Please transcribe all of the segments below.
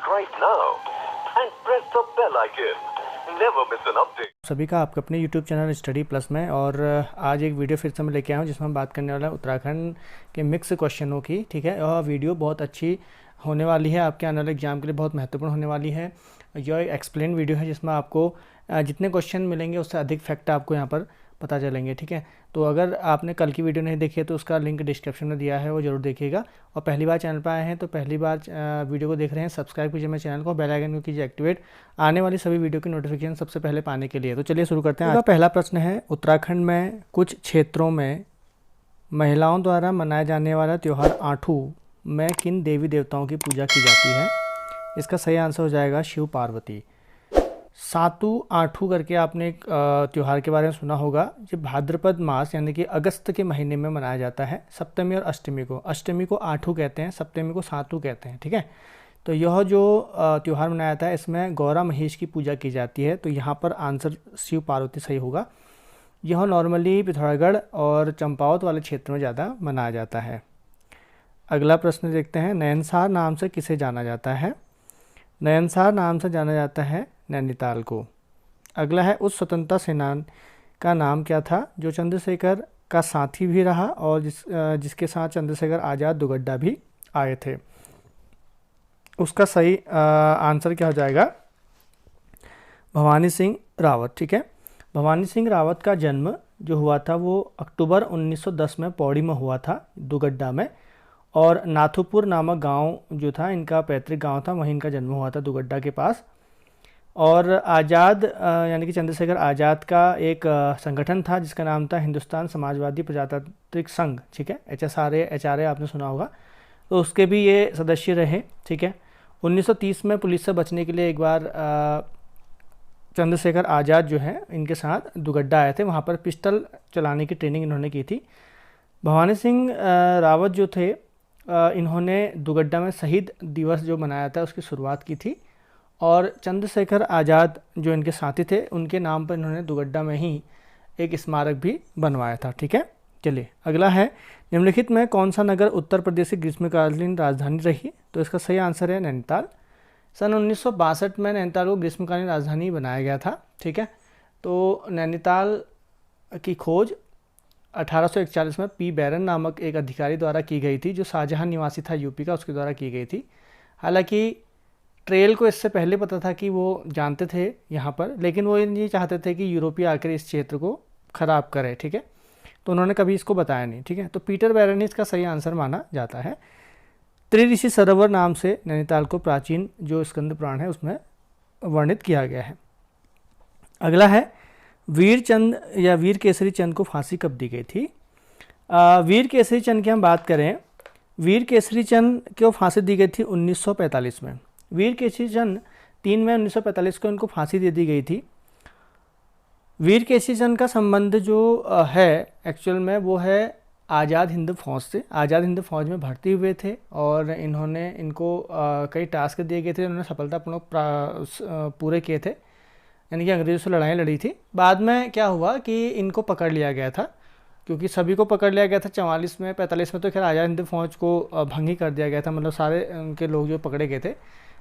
subscribe now and press the bell icon. Never miss an update. सभी का आपके अपने YouTube चैनल स्टडी प्लस में। और आज एक वीडियो फिर से मैं लेके आया हूँ जिसमें हम बात करने वाला है उत्तराखंड के मिक्स क्वेश्चनों की। ठीक है, यह वीडियो बहुत अच्छी होने वाली है, आपके आने वाले एग्जाम के लिए बहुत महत्वपूर्ण होने वाली है। यह एक एक्सप्लेन वीडियो है जिसमें आपको जितने क्वेश्चन मिलेंगे उससे अधिक फैक्ट आपको यहाँ पर पता चलेंगे। ठीक है, तो अगर आपने कल की वीडियो नहीं देखी है तो उसका लिंक डिस्क्रिप्शन में दिया है, वो जरूर देखिएगा। और पहली बार चैनल पर आए हैं तो पहली बार वीडियो को देख रहे हैं, सब्सक्राइब कीजिए मेरे चैनल को, बेल आइकन को कीजिए एक्टिवेट, आने वाली सभी वीडियो की नोटिफिकेशन सबसे पहले पाने के लिए। तो चलिए शुरू करते हैं। आज का पहला प्रश्न है, उत्तराखंड में कुछ क्षेत्रों में महिलाओं द्वारा मनाया जाने वाला त्यौहार आठू में किन देवी देवताओं की पूजा की जाती है? इसका सही आंसर हो जाएगा शिव पार्वती। सातू आठू करके आपने एक त्यौहार के बारे में सुना होगा। ये भाद्रपद मास यानी कि अगस्त के महीने में मनाया जाता है, सप्तमी और अष्टमी को। अष्टमी को आठू कहते हैं, सप्तमी को सातू कहते हैं। ठीक है, तो यह जो त्यौहार मनाया जाता है इसमें गौरा महेश की पूजा की जाती है। तो यहाँ पर आंसर शिव पार्वती सही होगा। यह नॉर्मली पिथौरागढ़ और चंपावत वाले क्षेत्र में ज़्यादा मनाया जाता है। अगला प्रश्न देखते हैं, नैनसार नाम से किसे जाना जाता है? नैनसार नाम से जाना जाता है नैनीताल को। अगला है, उस स्वतंत्रता सेनानी का नाम क्या था जो चंद्रशेखर का साथी भी रहा और जिसके साथ चंद्रशेखर आज़ाद दुगड्डा भी आए थे? उसका सही आंसर क्या हो जाएगा? भवानी सिंह रावत। ठीक है, भवानी सिंह रावत का जन्म जो हुआ था वो अक्टूबर 1910 में पौड़ी में हुआ था, दुगड्डा में। और नाथुपुर नामक गांव जो था इनका पैतृक गांव था, वहीं इनका जन्म हुआ था दुगड्डा के पास। और आज़ाद यानी कि चंद्रशेखर आज़ाद का एक संगठन था जिसका नाम था हिंदुस्तान समाजवादी प्रजातांत्रिक संघ। ठीक है, HSRA आपने सुना होगा, तो उसके भी ये सदस्य रहे। ठीक है, 1930 में पुलिस से बचने के लिए एक बार चंद्रशेखर आज़ाद जो है इनके साथ दुगड्डा आए थे, वहाँ पर पिस्टल चलाने की ट्रेनिंग इन्होंने की थी। भवानी सिंह रावत जो थे इन्होंने दुगड्डा में शहीद दिवस जो मनाया था उसकी शुरुआत की थी। और चंद्रशेखर आज़ाद जो इनके साथी थे उनके नाम पर इन्होंने दुगड्डा में ही एक स्मारक भी बनवाया था। ठीक है, चलिए अगला है, निम्नलिखित में कौन सा नगर उत्तर प्रदेश की ग्रीष्मकालीन राजधानी रही? तो इसका सही आंसर है नैनीताल। सन 1962 में नैनीताल को ग्रीष्मकालीन राजधानी बनाया गया था। ठीक है, तो नैनीताल की खोज 1841 में पी बैरन नामक एक अधिकारी द्वारा की गई थी, जो शाहजहां निवासी था यूपी का, उसके द्वारा की गई थी। हालांकि ट्रेल को इससे पहले पता था कि वो जानते थे यहाँ पर, लेकिन वो ये चाहते थे कि यूरोपीय आकर इस क्षेत्र को ख़राब करे। ठीक है, तो उन्होंने कभी इसको बताया नहीं। ठीक है, तो पीटर बैरन ही इसका सही आंसर माना जाता है। त्रिऋषि सरोवर नाम से नैनीताल को प्राचीन जो स्कंद पुराण है उसमें वर्णित किया गया है। अगला है, वीरचंद या वीर केसरी चंद को फांसी कब दी गई थी? वीर केसरी चंद की हम बात करें, वीर केसरी चंद को फांसी दी गई थी 1945 में। वीर केसरी चंद 3 मई 1945 को इनको फांसी दे दी गई थी। वीर केसरी चंद का संबंध जो है एक्चुअल में वो है आज़ाद हिंद फौज से। आज़ाद हिंद फौज में भर्ती हुए थे और इनको कई टास्क दिए गए थे, उन्होंने सफलतापूर्वक पूरे किए थे, यानी कि अंग्रेज़ों से लड़ाई लड़ी थी। बाद में क्या हुआ कि इनको पकड़ लिया गया था, क्योंकि सभी को पकड़ लिया गया था। 44 में 45 में तो खैर आज़ाद हिंद फौज को भंग ही कर दिया गया था, मतलब सारे उनके लोग जो पकड़े गए थे।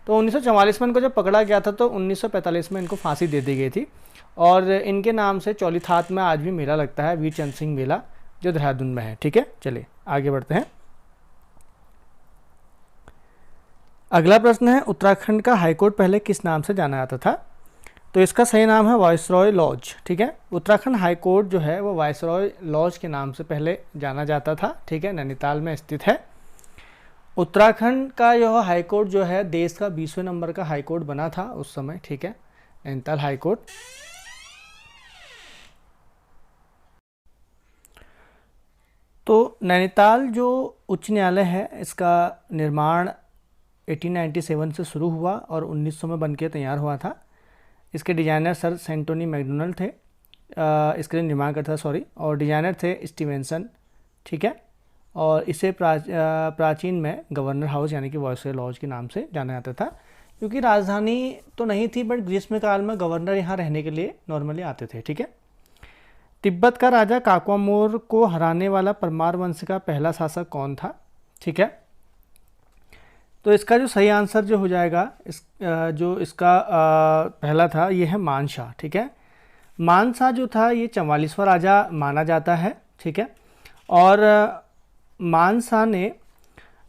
तो 1944 में इनको जब पकड़ा गया था तो 1945 में इनको फांसी दे दी गई थी। और इनके नाम से चौलीथात में आज भी मेला लगता है, वीरचंद सिंह मेला, जो देहरादून में है। ठीक है, चलिए आगे बढ़ते हैं। अगला प्रश्न है, उत्तराखंड का हाईकोर्ट पहले किस नाम से जाना जाता था? तो इसका सही नाम है वायसरॉय लॉज। ठीक है, उत्तराखंड हाईकोर्ट जो है वो वायसरॉय लॉज के नाम से पहले जाना जाता था। ठीक है, नैनीताल में स्थित है। उत्तराखंड का यह हाईकोर्ट जो है देश का 20वें नंबर का हाईकोर्ट बना था उस समय। ठीक है, नैनीताल हाईकोर्ट। तो नैनीताल जो उच्च न्यायालय है इसका निर्माण 1897 से शुरू हुआ और 1900 में बनके तैयार हुआ था। इसके डिजाइनर सर सेंटोनी मैकडोनल्ड थे, इसके लिए निर्माण करता सॉरी, और डिजाइनर थे स्टीवेंसन। ठीक है, और इसे प्राचीन में गवर्नर हाउस यानी कि वायसरॉय लॉज के नाम से जाना जाता था, क्योंकि राजधानी तो नहीं थी बट ग्रीष्मकाल में गवर्नर यहाँ रहने के लिए नॉर्मली आते थे। ठीक है, तिब्बत का राजा काकवामोर को हराने वाला परमार वंश का पहला शासक कौन था? ठीक है, तो इसका जो सही आंसर जो हो जाएगा, जो इसका पहला था ये है मानशाह। ठीक है, मानशाह जो था ये 44वां राजा माना जाता है। ठीक है, और मानशाह ने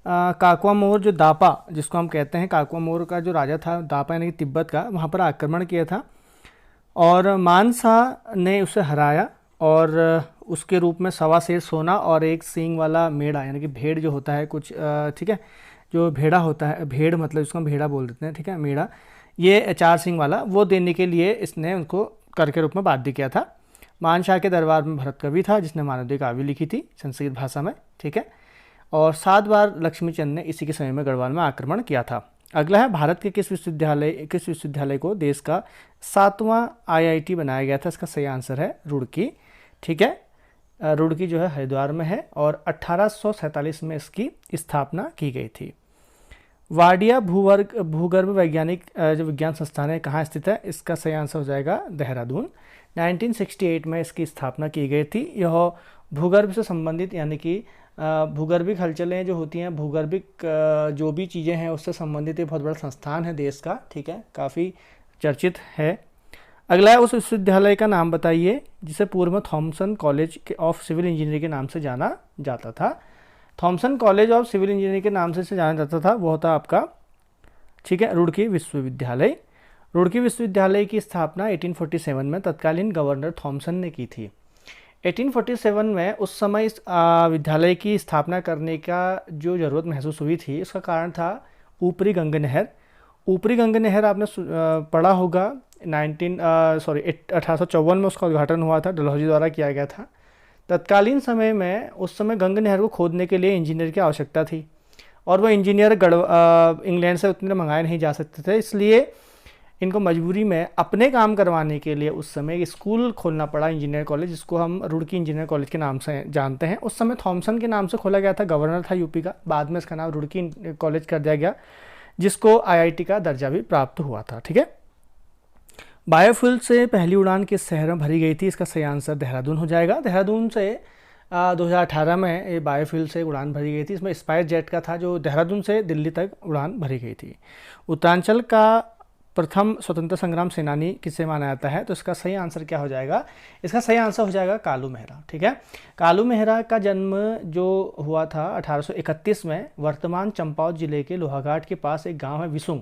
काकवा मोर जो दापा जिसको हम कहते हैं, काकवा मोर का जो राजा था दापा यानी कि तिब्बत का, वहाँ पर आक्रमण किया था और मानशाह ने उसे हराया और उसके रूप में 1.25 सेर सोना और 1 सींग वाला मेढ़ा यानी कि भेड़ जो होता है कुछ, ठीक है, जो भेड़ा होता है, भेड़ मतलब इसको हम भेड़ा बोल देते हैं, ठीक है, मेढ़ा, ये 4 सींग वाला, वो देने के लिए इसने उनको कर के रूप में बाध्य किया था। मानशाह के दरबार में भरत कवि था जिसने मानवदेव काव्य लिखी थी संस्कृत भाषा में। ठीक है, और 7 बार लक्ष्मीचंद ने इसी के समय में गढ़वाल में आक्रमण किया था। अगला है भारत के किस विश्वविद्यालय को देश का 7वां IIT बनाया गया था? इसका सही आंसर है रुड़की। ठीक है, रुड़की जो है हरिद्वार में है और 1847 में इसकी स्थापना की गई थी। वाडिया भूगर्भ वैज्ञानिक जो विज्ञान संस्थान है कहाँ स्थित है? इसका सही आंसर हो जाएगा देहरादून। 1968 में इसकी स्थापना की गई थी। यह भूगर्भ से संबंधित यानी कि भूगर्भिक हलचलें जो होती हैं, भूगर्भिक जो भी चीज़ें हैं उससे संबंधित एक बहुत बड़ा संस्थान है देश का। ठीक है, काफ़ी चर्चित है। अगला है उस विश्वविद्यालय का नाम बताइए जिसे पूर्व में Thomson College of Civil Engineering के नाम से जाना जाता था। Thomson College of Civil Engineering के नाम से जाना जाता था, वो होता आपका, ठीक है, रुड़की विश्वविद्यालय। रुड़की विश्वविद्यालय की स्थापना 1847 में तत्कालीन गवर्नर थॉमसन ने की थी। 1847 में उस समय इस विद्यालय की स्थापना करने का जो ज़रूरत महसूस हुई थी, इसका कारण था ऊपरी गंगा नहर। ऊपरी गंगा नहर आपने पढ़ा होगा। 1854 में उसका उद्घाटन हुआ था, डलहौजी द्वारा किया गया था। तत्कालीन समय में उस समय गंगा नहर को खोदने के लिए इंजीनियर की आवश्यकता थी और वह इंजीनियर इंग्लैंड से उतने मंगाए नहीं जा सकते थे, इसलिए इनको मजबूरी में अपने काम करवाने के लिए उस समय स्कूल खोलना पड़ा, इंजीनियर कॉलेज, जिसको हम रुड़की इंजीनियर कॉलेज के नाम से जानते हैं। उस समय थॉमसन के नाम से खोला गया था, गवर्नर था यूपी का। बाद में इसका नाम रुड़की कॉलेज कर दिया गया, जिसको IIT का दर्जा भी प्राप्त हुआ था। ठीक है, बायोफ्यूल से पहली उड़ान किस शहर में भरी गई थी? इसका सही आंसर देहरादून हो जाएगा। देहरादून से 2018 में ये बायोफ्यूल से उड़ान भरी गई थी। इसमें स्पाइस जेट का था जो देहरादून से दिल्ली तक उड़ान भरी गई थी। उत्तरांचल का प्रथम स्वतंत्र संग्राम सेनानी किसे माना जाता है? तो इसका सही आंसर क्या हो जाएगा? इसका सही आंसर हो जाएगा कालू मेहरा। ठीक है, कालू मेहरा का जन्म जो हुआ था 1831 में वर्तमान चंपावत जिले के लोहाघाट के पास एक गांव है विसुंग,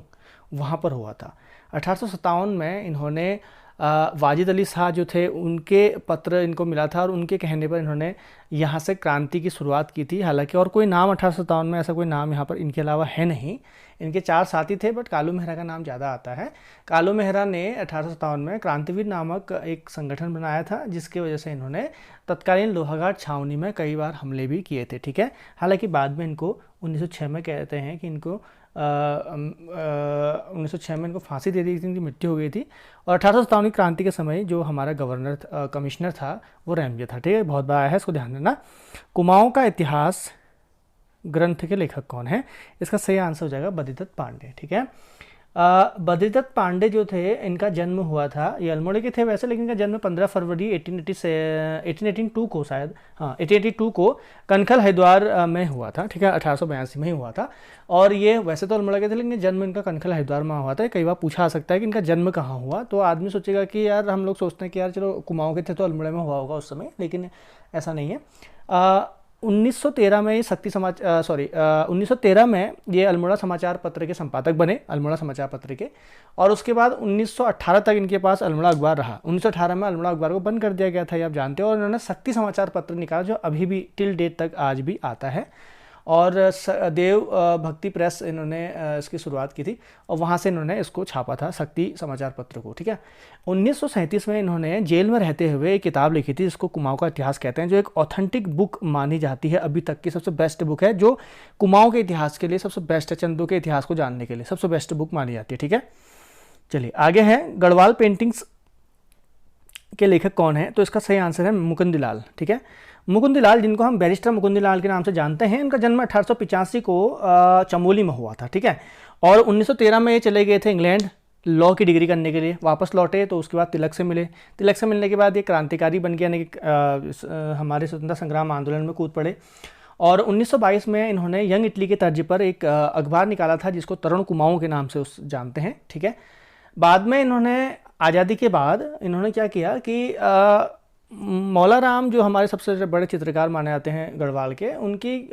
वहाँ पर हुआ था। 1857 में इन्होंने वाजिद अली शाह जो थे उनके पत्र इनको मिला था और उनके कहने पर इन्होंने यहाँ से क्रांति की शुरुआत की थी। हालांकि और कोई नाम 1857 में ऐसा कोई नाम यहाँ पर इनके अलावा है नहीं। इनके 4 साथी थे बट कालू मेहरा का नाम ज़्यादा आता है। कालू मेहरा ने 1857 में क्रांतिवीर नामक एक संगठन बनाया था, जिसकी वजह से इन्होंने तत्कालीन लोहाघाट छावनी में कई बार हमले भी किए थे। ठीक है, हालांकि बाद में इनको 1906 में कहते हैं कि इनको 1906 में इनको फांसी दे दी थी, इनकी मृत्यु हो गई थी। और 1857 की क्रांति के समय जो हमारा गवर्नर कमिश्नर था वो रैमजे था। ठीक है, बहुत बड़ा है, इसको ध्यान देना। कुमाऊं का इतिहास ग्रंथ के लेखक कौन है? इसका सही आंसर हो जाएगा बद्रीदत्त पांडे। ठीक है, बद्रीदत्त पांडे जो थे इनका जन्म हुआ था, ये अल्मोड़े के थे वैसे, लेकिन इनका जन्म 15 फरवरी 1882 को, शायद हाँ 1882 को कनखल हरिद्वार में हुआ था। ठीक है, 1882 में ही हुआ था। और ये वैसे तो अल्मोड़ा के थे लेकिन जन्म इनका कनखल हरिद्वार में हुआ था। कई बार पूछा आ सकता है कि इनका जन्म कहाँ हुआ, तो आदमी सोचेगा कि यार हम लोग सोचते हैं कि यार चलो कुमाऊं के थे तो अल्मोड़ा में हुआ होगा उस समय, लेकिन ऐसा नहीं है। 1913 में ये 1913 में ये अल्मोड़ा समाचार पत्र के संपादक बने, अल्मोड़ा समाचार पत्र के। और उसके बाद 1918 तक इनके पास अल्मोड़ा अखबार रहा। 1918 में अल्मोड़ा अखबार को बंद कर दिया गया था, ये आप जानते हो। और इन्होंने शक्ति समाचार पत्र निकाला जो अभी भी टिल डेट तक आज भी आता है। और देव भक्ति प्रेस इन्होंने इसकी शुरुआत की थी और वहाँ से इन्होंने इसको छापा था, शक्ति समाचार पत्र को। ठीक है, 1937 में इन्होंने जेल में रहते हुए एक किताब लिखी थी जिसको कुमाऊं का इतिहास कहते हैं, जो एक ऑथेंटिक बुक मानी जाती है, अभी तक की सबसे बेस्ट बुक है, जो कुमाऊं के इतिहास के लिए सबसे बेस्ट है, चंदू के इतिहास को जानने के लिए सबसे बेस्ट बुक मानी जाती है। ठीक है, चलिए आगे है, गढ़वाल पेंटिंग्स के लेखक कौन है? तो इसका सही आंसर है मुकुंदलाल। ठीक है, मुकुंदलाल, जिनको हम बैरिस्टर मुकुंदलाल के नाम से जानते हैं, इनका जन्म 1885 को चमोली में हुआ था। ठीक है, और 1913 में ये चले गए थे इंग्लैंड लॉ की डिग्री करने के लिए। वापस लौटे तो उसके बाद तिलक से मिले। तिलक से मिलने के बाद ये क्रांतिकारी बन के यानी कि हमारे स्वतंत्रता संग्राम आंदोलन में कूद पड़े। और 1922 में इन्होंने यंग इटली के तर्ज पर एक अखबार निकाला था जिसको तरुण कुमाऊं के नाम से उस जानते हैं, ठीक है। बाद में इन्होंने आज़ादी के बाद इन्होंने क्या किया कि मौला राम जो हमारे सबसे बड़े चित्रकार माने जाते हैं गढ़वाल के, उनकी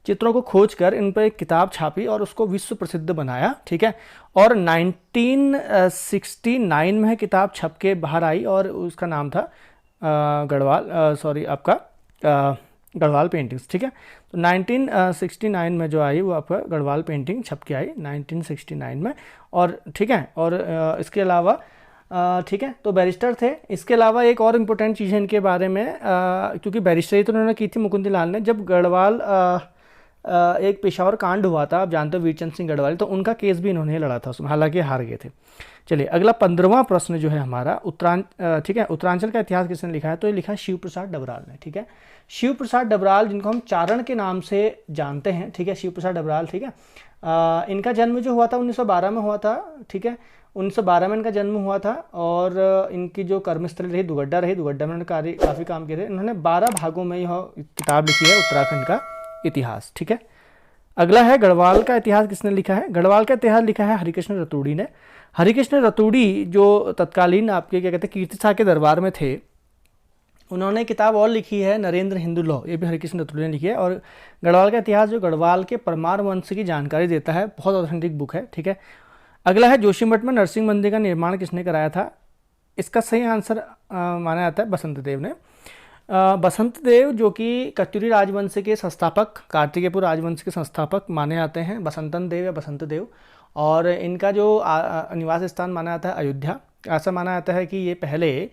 चित्रों को खोजकर इन पर एक किताब छापी और उसको विश्व प्रसिद्ध बनाया, ठीक है। और 1969 में किताब छप के बाहर आई और उसका नाम था गढ़वाल पेंटिंग्स, ठीक है। तो 1969 में जो आई वो आपका गढ़वाल पेंटिंग छप के आई 1969 में, और ठीक है। और इसके अलावा ठीक है, तो बैरिस्टर थे। इसके अलावा एक और इम्पोर्टेंट चीज़ है इनके बारे में, क्योंकि बैरिस्टरी तो उन्होंने की थी मुकुंद लाल ने। जब गढ़वाल एक पेशावर कांड हुआ था, आप जानते हो वीरचंद सिंह गढ़वाल, तो उनका केस भी इन्होंने लड़ा था उसमें, हालांकि हार गए थे। चलिए अगला 15वां प्रश्न जो है हमारा ठीक है, उत्तरांचल का इतिहास किसने लिखा है? तो ये लिखा है शिव प्रसाद डबराल ने, ठीक है। शिव प्रसाद डबराल, जिनको हम चारण के नाम से जानते हैं, ठीक है, शिव प्रसाद डबराल, ठीक है। इनका जन्म जो हुआ था 1912 में हुआ था, ठीक है। 1912 में इनका जन्म हुआ था और इनकी जो कर्मस्थली रही दुगड्डा रही, दुगड्डा में इन्होंने काफ़ी काम किए थे। इन्होंने 12 भागों में यह किताब लिखी है उत्तराखंड का इतिहास, ठीक है। अगला है गढ़वाल का इतिहास किसने लिखा है? गढ़वाल का इतिहास लिखा है हरिकृष्ण रतूड़ी ने। हरिकृष्ण रतूड़ी जो तत्कालीन आपके क्या कहते हैं कीर्ति शाह के दरबार में थे, उन्होंने किताब और लिखी है नरेंद्र हिंदू लॉ, ये भी हरिकृष्ण रतूड़ी ने लिखी है। और गढ़वाल का इतिहास जो गढ़वाल के परमार वंश की जानकारी देता है, बहुत ऑथेंटिक बुक है, ठीक है। अगला है जोशीमठ में नरसिंह मंदिर का निर्माण किसने कराया था? इसका सही आंसर माना जाता है बसंत देव ने। बसंत देव जो कि कत्यूरी राजवंश के संस्थापक, कार्तिकेयपुर राजवंश के संस्थापक माने जाते हैं, बसंतन देव या बसंत देव। और इनका जो निवास स्थान माना जाता है अयोध्या। ऐसा माना जाता है कि ये पहले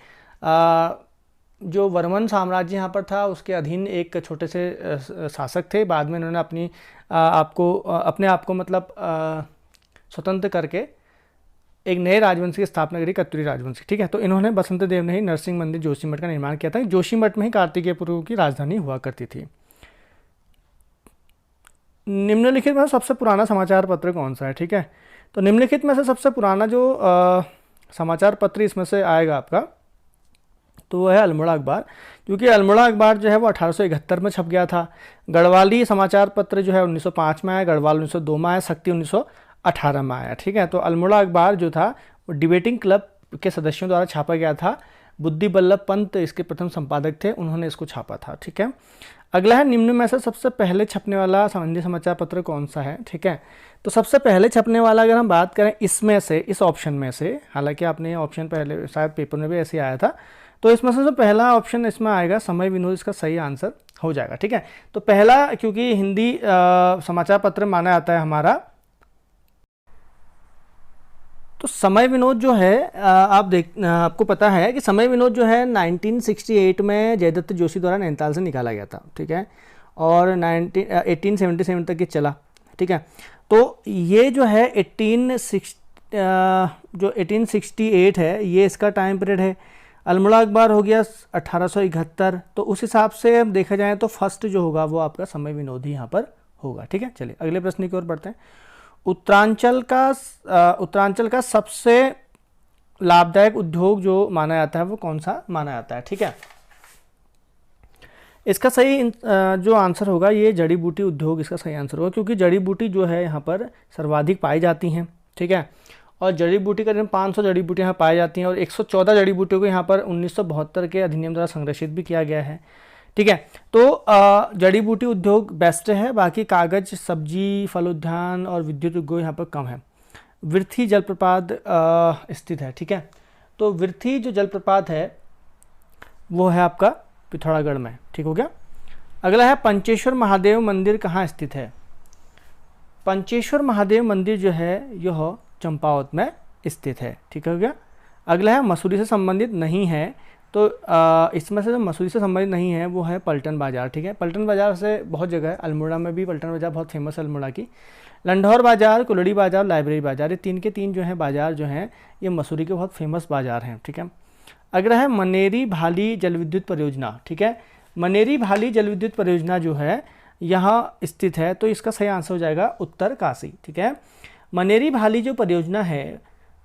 जो वर्मन साम्राज्य यहाँ पर था उसके अधीन एक छोटे से शासक थे। बाद में इन्होंने अपने आप को मतलब स्वतंत्र करके एक नए राजवंश की स्थापना करी, कत्यूरी राजवंश की, ठीक है। तो इन्होंने बसंत देव ने ही नरसिंह मंदिर जोशीमठ का निर्माण किया था। जोशीमठ में ही कार्तिकेयपुर की राजधानी हुआ करती थी। निम्नलिखित में सबसे पुराना समाचार पत्र कौन सा है? ठीक है, तो निम्नलिखित में से सबसे पुराना जो समाचार पत्र इसमें से आएगा आपका, तो वो है अल्मोड़ा अखबार। क्योंकि अल्मोड़ा अखबार जो है वो 1871 में छप गया था। गढ़वाली समाचार पत्र जो है 1905 में आया, गढ़वाल 1902 में आया, शक्ति 1918 में आया, ठीक है। तो अल्मोड़ा अखबार जो था वो डिबेटिंग क्लब के सदस्यों द्वारा छापा गया था। बुद्धि बल्लभ पंत इसके प्रथम संपादक थे, उन्होंने इसको छापा था, ठीक है। अगला है निम्न में से सबसे पहले छपने वाला हिंदी समाचार पत्र कौन सा है? ठीक है, तो सबसे पहले छपने वाला अगर हम बात करें इसमें से, इस ऑप्शन में से, हालांकि आपने ऑप्शन पहले शायद पेपर में भी ऐसे आया था, तो इसमें से जो पहला ऑप्शन इसमें आएगा समय विनोद, इसका सही आंसर हो जाएगा, ठीक है। तो पहला, क्योंकि हिंदी समाचार पत्र माना जाता है हमारा, तो समय विनोद जो है आपको पता है कि समय विनोद जो है 1968 में जयदत्त जोशी द्वारा नैनीताल से निकाला गया था, ठीक है, और 1877 तक ये चला, ठीक है। तो ये जो है 1868 है, ये इसका टाइम पीरियड है। अल्मोड़ा अखबार हो गया 1871, तो उस हिसाब से अब देखा जाए तो फर्स्ट जो होगा वो आपका समय विनोद ही यहाँ पर होगा, ठीक है। चलिए अगले प्रश्न की ओर बढ़ते हैं। उत्तरांचल का सबसे लाभदायक उद्योग जो माना जाता है वो कौन सा माना जाता है? ठीक है, इसका सही जो आंसर होगा ये जड़ी बूटी उद्योग इसका सही आंसर होगा, क्योंकि जड़ी बूटी जो है यहाँ पर सर्वाधिक पाई जाती हैं, ठीक है। और जड़ी बूटी करीब 500 जड़ी बूटियाँ यहाँ पाई जाती हैं और 114 जड़ी बूटियों को यहाँ पर 1972 के अधिनियम द्वारा संरक्षित भी किया गया है, ठीक है। तो जड़ी बूटी उद्योग बेस्ट है, बाकी कागज, सब्जी, फल उद्यान और विद्युत उद्योग यहाँ पर कम है। विर्थी जलप्रपात स्थित है, ठीक है। तो विर्थी जो जलप्रपात है वो है आपका पिथौरागढ़ में, ठीक हो गया। अगला है पंचेश्वर महादेव मंदिर कहाँ स्थित है? पंचेश्वर महादेव मंदिर जो है यह चंपावत में स्थित है, ठीक हो गया। अगला है मसूरी से संबंधित नहीं है, तो इसमें से जो मसूरी से संबंधित नहीं है वो है पलटन बाज़ार, ठीक है। पलटन बाज़ार से बहुत जगह है, अल्मोड़ा में भी पलटन बाज़ार बहुत फेमस है अल्मोड़ा की। लंढौर बाज़ार, कुलड़ी बाज़ार, लाइब्रेरी बाज़ार, ये तीन के तीन जो है बाज़ार जो हैं ये मसूरी के बहुत फेमस बाज़ार हैं, ठीक है। अगला है मनेरी भाली जल विद्युत परियोजना, ठीक है। मनेरी भाली जल विद्युत परियोजना जो है यहाँ स्थित है, तो इसका सही आंसर हो जाएगा उत्तरकाशी, ठीक है। मनेरी भाली जो परियोजना है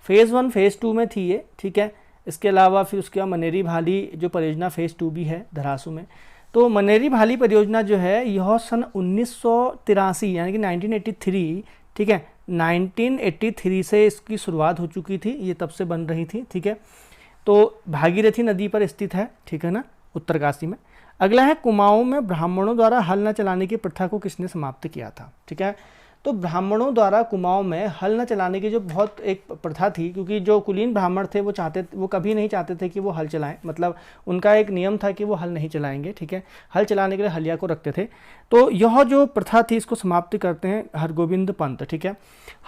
फेज़ 1 फेज़ 2 में थी ये, ठीक है। इसके अलावा फिर उसके बाद मनेरी भाली जो परियोजना फेज़ 2 भी है धरासू में। तो मनेरी भाली परियोजना जो है यह सन 1983 यानी कि 1983, ठीक है, 1983 से इसकी शुरुआत हो चुकी थी, ये तब से बन रही थी, ठीक है। तो भागीरथी नदी पर स्थित है, ठीक है ना, उत्तरकाशी में। अगला है कुमाऊं में ब्राह्मणों द्वारा हल न चलाने की प्रथा को किसने समाप्त किया था, ठीक है। तो ब्राह्मणों द्वारा कुमाऊं में हल न चलाने की जो बहुत एक प्रथा थी, क्योंकि जो कुलीन ब्राह्मण थे वो कभी नहीं चाहते थे कि वो हल चलाएं, मतलब उनका एक नियम था कि वो हल नहीं चलाएंगे, ठीक है, हल चलाने के लिए हलिया को रखते थे। तो यह जो प्रथा थी इसको समाप्त करते हैं हरगोविंद पंत, ठीक है।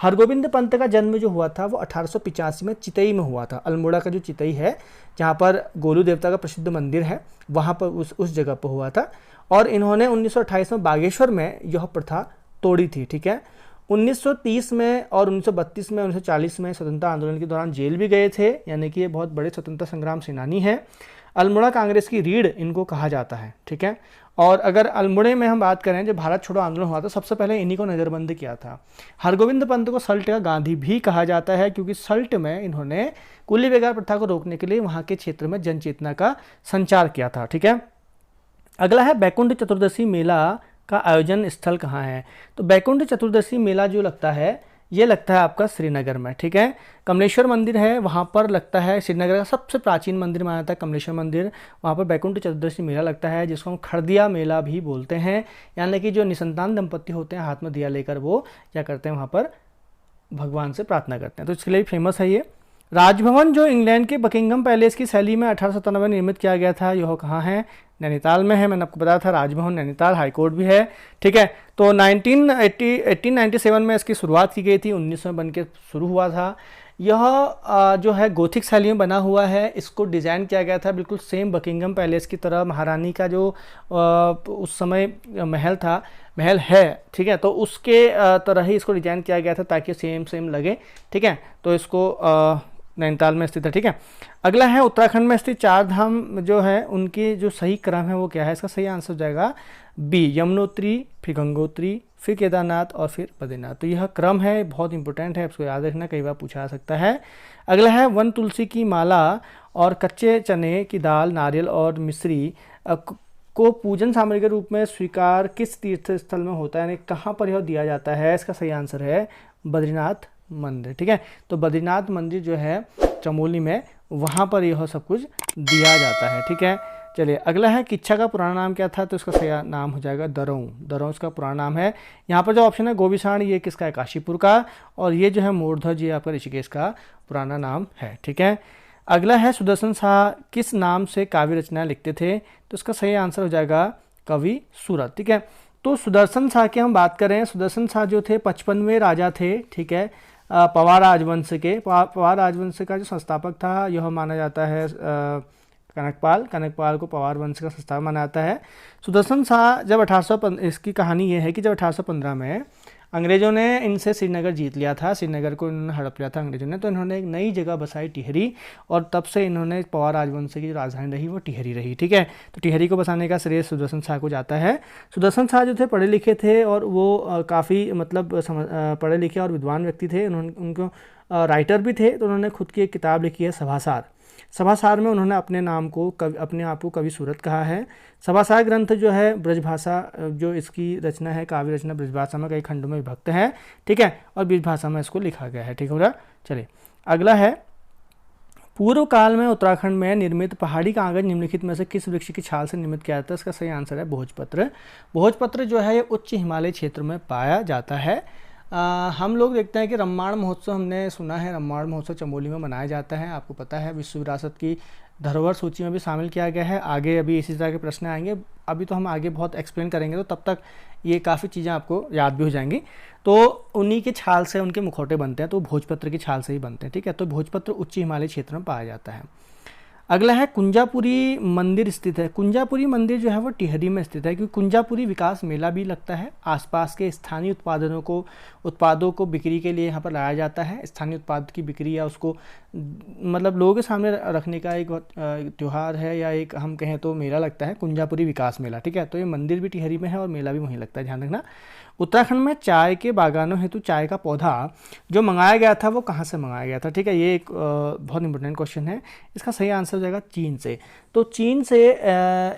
हरगोविंद पंत का जन्म जो हुआ था वो 1885 में चितई में हुआ था। अल्मोड़ा का जो चितई है, जहाँ पर गोलू देवता का प्रसिद्ध मंदिर है, वहाँ पर उस जगह पर हुआ था। और इन्होंने 1928 में बागेश्वर में यह प्रथा तोड़ी थी, ठीक है। 1930 में और 1932 में 1940 में स्वतंत्रता आंदोलन के दौरान जेल भी गए थे, यानी कि ये बहुत बड़े स्वतंत्रता संग्राम सेनानी हैं। अल्मोड़ा कांग्रेस की रीढ़ इनको कहा जाता है, ठीक है। और अगर अल्मोड़े में हम बात करें, जब भारत छोड़ो आंदोलन हुआ था सबसे पहले इन्हीं को नज़रबंद किया था। हरगोविंद पंत को सल्ट का गांधी भी कहा जाता है, क्योंकि सल्ट में इन्होंने कुली बेगार प्रथा को रोकने के लिए वहाँ के क्षेत्र में जन चेतना का संचार किया था, ठीक है। अगला है बैकुंठ चतुर्दशी मेला का आयोजन स्थल कहाँ है। तो बैकुंठ चतुर्दशी मेला जो लगता है ये लगता है आपका श्रीनगर में, ठीक है। कमलेश्वर मंदिर है वहाँ पर लगता है, श्रीनगर का सबसे प्राचीन मंदिर माना जाता है कमलेश्वर मंदिर, वहाँ पर बैकुंठ चतुर्दशी मेला लगता है, जिसको हम खड़दिया मेला भी बोलते हैं। यानी कि जो निसंतान दंपत्ति होते हैं हाथ में दिया लेकर वो क्या करते हैं, वहाँ पर भगवान से प्रार्थना करते हैं, तो इसके लिए फेमस है ये। राजभवन जो इंग्लैंड के बकिंगम पैलेस की शैली में 1897 में निर्मित किया गया था, यह कहाँ है, नैनीताल में है। मैंने आपको बताया था राजभवन नैनीताल, हाईकोर्ट भी है, ठीक है। तो 1897 में इसकी शुरुआत की गई थी, 1900 में बन के शुरू हुआ था। यह जो है गोथिक शैली में बना हुआ है, इसको डिज़ाइन किया गया था बिल्कुल सेम बकिंगम पैलेस की तरह। महारानी का जो उस समय महल है, ठीक है, तो उसके तरह ही इसको डिज़ाइन किया गया था ताकि सेम लगे, ठीक है। तो इसको नैनीताल में स्थित है, ठीक है। अगला है उत्तराखंड में स्थित चार धाम जो है उनकी जो सही क्रम है वो क्या है, इसका सही आंसर हो जाएगा बी, यमुनोत्री, फिर गंगोत्री, फिर केदारनाथ और फिर बद्रीनाथ। तो यह क्रम है, बहुत इंपॉर्टेंट है, इसको याद रखना, कई बार पूछा जा सकता है। अगला है वन तुलसी की माला और कच्चे चने की दाल, नारियल और मिश्री को पूजन सामग्री के रूप में स्वीकार किस तीर्थ स्थल में होता है, यानी कहाँ पर यह दिया जाता है, इसका सही आंसर है बद्रीनाथ मंदिर, ठीक है। तो बद्रीनाथ मंदिर जो है चमोली में, वहाँ पर यह सब कुछ दिया जाता है, ठीक है। चलिए अगला है किच्छा का पुराना नाम क्या था, तो इसका सही नाम हो जाएगा दरों इसका पुराना नाम है। यहाँ पर जो ऑप्शन है गोविसाण, ये किसका है, काशीपुर का, और ये जो है मोरध्वज, ये आपका ऋषिकेश का पुराना नाम है, ठीक है। अगला है सुदर्शन शाह किस नाम से काव्य रचना लिखते थे, तो इसका सही आंसर हो जाएगा कवि सूरत, ठीक है। तो सुदर्शन शाह की हम बात करें, सुदर्शन शाह जो थे 55वें राजा थे, ठीक है, पवार राजवंश के। पवार राजवंश का जो संस्थापक था यह माना जाता है कनकपाल को पवार वंश का संस्थापक माना जाता है। सुदर्शन शाह जब 1815, इसकी कहानी ये है कि जब 1815 में अंग्रेज़ों ने इनसे श्रीनगर जीत लिया था, श्रीनगर को इन्होंने हड़प लिया था अंग्रेज़ों ने, तो इन्होंने एक नई जगह बसाई टिहरी, और तब से इन्होंने पवार राजवंश की जो राजधानी रही वो टिहरी रही, ठीक है। तो टिहरी को बसाने का श्रेय सुदर्शन शाह को जाता है। सुदर्शन शाह जो थे पढ़े लिखे थे और वो काफ़ी मतलब पढ़े लिखे और विद्वान व्यक्ति थे, उनको राइटर भी थे, तो उन्होंने खुद की एक किताब लिखी है सभासार में उन्होंने अपने आप को कवि सूरत कहा है। सभासार ग्रंथ जो है ब्रजभाषा, जो इसकी रचना है काव्य रचना ब्रजभाषा में कई खंडों में विभक्त है, ठीक है, और ब्रजभाषा में इसको लिखा गया है, ठीक होगा। चलिए अगला है पूर्व काल में उत्तराखंड में निर्मित पहाड़ी कागज निम्नलिखित में से किस वृक्ष की छाल से निर्मित किया जाता है, इसका सही आंसर है भोजपत्र। भोजपत्र जो है ये उच्च हिमालय क्षेत्र में पाया जाता है। हम लोग देखते हैं कि रम्माण महोत्सव, हमने सुना है रम्माण महोत्सव चमोली में मनाया जाता है, आपको पता है विश्व विरासत की धरोहर सूची में भी शामिल किया गया है। आगे अभी इसी तरह के प्रश्न आएंगे, अभी तो हम आगे बहुत एक्सप्लेन करेंगे, तो तब तक ये काफ़ी चीज़ें आपको याद भी हो जाएंगी। तो उन्हीं के छाल से उनके मुखौटे बनते हैं, तो भोजपत्र की छाल से ही बनते हैं, ठीक है। तो भोजपत्र उच्च हिमालय क्षेत्र में पाया जाता है। अगला है कुंजापुरी मंदिर स्थित है। कुंजापुरी मंदिर जो है वो टिहरी में स्थित है, क्योंकि कुंजापुरी विकास मेला भी लगता है। आसपास के स्थानीय उत्पादों को बिक्री के लिए यहाँ पर लाया जाता है। स्थानीय उत्पाद की बिक्री या उसको मतलब लोगों के सामने रखने का एक त्यौहार है, या एक हम कहें तो मेला लगता है, कुंजापुरी विकास मेला, ठीक है। तो ये मंदिर भी टिहरी में है और मेला भी वहीं लगता है, ध्यान रखना। उत्तराखंड में चाय के बागानों हेतु चाय का पौधा जो मंगाया गया था वो कहाँ से मंगाया गया था, ठीक है। ये एक बहुत इंपॉर्टेंट क्वेश्चन है, इसका सही आंसर हो जाएगा चीन से। तो चीन से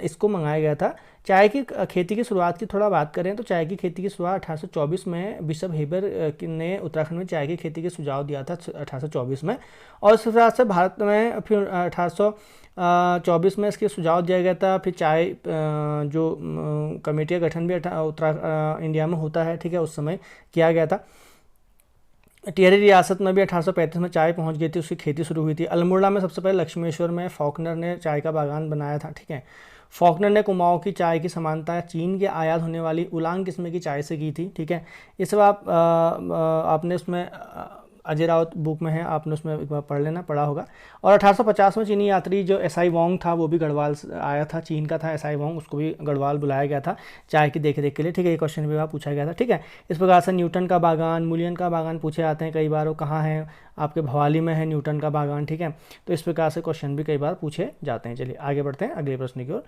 इसको मंगाया गया था। चाय की खेती की शुरुआत की थोड़ा बात करें तो चाय की खेती की शुरुआत 1824 में बिशप हेबर ने उत्तराखंड में चाय की खेती के सुझाव दिया था 1824 में, और इस हिसाब से भारत में फिर 1824 में इसके सुझाव दिया गया था। फिर चाय जो कमेटी का गठन भी इंडिया में होता है, ठीक है, उस समय किया गया था। टिहरी रियासत में भी 1835 में चाय पहुंच गई थी, उसकी खेती शुरू हुई थी। अल्मोड़ा में सबसे पहले लक्ष्मेश्वर में फॉकनर ने चाय का बागान बनाया था, ठीक है। फॉकनर ने कुमाऊं की चाय की समानता चीन के आयात होने वाली उलांग किस्म की चाय से की थी, ठीक है। इस बार आपने उसमें अजय राउत बुक में है, आपने उसमें एक बार पढ़ लेना, पढ़ा होगा। और 1850 में चीनी यात्री जो एसआई वोंग था वो भी गढ़वाल आया था, चीन का था एसआई वोंग, उसको भी गढ़वाल बुलाया गया था चाय की देख रेख के लिए, ठीक है। ये क्वेश्चन भी पूछा गया था, ठीक है। इस प्रकार से न्यूटन का बागान, मुलियन का बागान पूछे जाते हैं कई बार, वो कहाँ है, आपके भवाली में है न्यूटन का बागान, ठीक है। तो इस प्रकार से क्वेश्चन भी कई बार पूछे जाते हैं। चलिए आगे बढ़ते हैं अगले प्रश्न की ओर।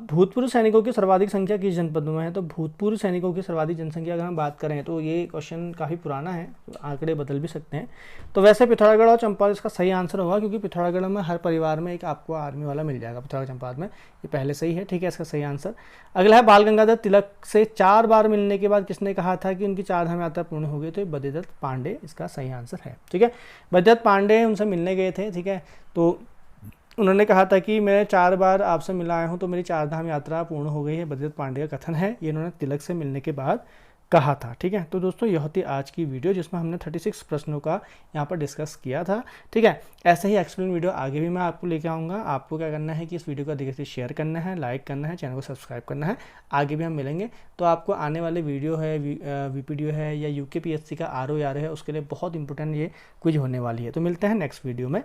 भूतपूर्व सैनिकों की सर्वाधिक संख्या किस जनपद में है? तो भूतपूर्व सैनिकों की सर्वाधिक जनसंख्या अगर हम बात करें तो ये क्वेश्चन काफ़ी पुराना है, आंकड़े बदल भी सकते हैं। तो वैसे पिथौरागढ़ और चंपावत इसका सही आंसर होगा, क्योंकि पिथौरागढ़ में हर परिवार में एक आपको आर्मी वाला मिल जाएगा, पिथौरागढ़ चंपावत में, ये पहले से ही है, ठीक है, इसका सही आंसर। अगला है बाल गंगाधर तिलक से 4 बार मिलने के बाद किसने कहा था कि उनकी 4 धाम यात्रा पूर्ण हो गई? तो बद्रीदत्त पांडे इसका सही आंसर है, ठीक है। बद्रीदत्त पांडे उनसे मिलने गए थे, ठीक है, तो उन्होंने कहा था कि मैं 4 बार आपसे मिला आया हूँ तो मेरी 4 धाम यात्रा पूर्ण हो गई है, बद्रीदत्त पांडे का कथन है, ये उन्होंने तिलक से मिलने के बाद कहा था, ठीक है। तो दोस्तों यह थी आज की वीडियो जिसमें हमने 36 प्रश्नों का यहाँ पर डिस्कस किया था, ठीक है। ऐसे ही एक्सप्लेन वीडियो आगे भी मैं आपको लेके आऊँगा। आपको क्या करना है कि इस वीडियो को अधिक से शेयर करना है, लाइक करना है, चैनल को सब्सक्राइब करना है। आगे भी हम मिलेंगे तो आपको आने वाले वीडियो है, वीपीडीओ है या यूकेपीएससी का आरओ है, उसके लिए बहुत इंपॉर्टेंट ये क्विज होने वाली है। तो मिलते हैं नेक्स्ट वीडियो में।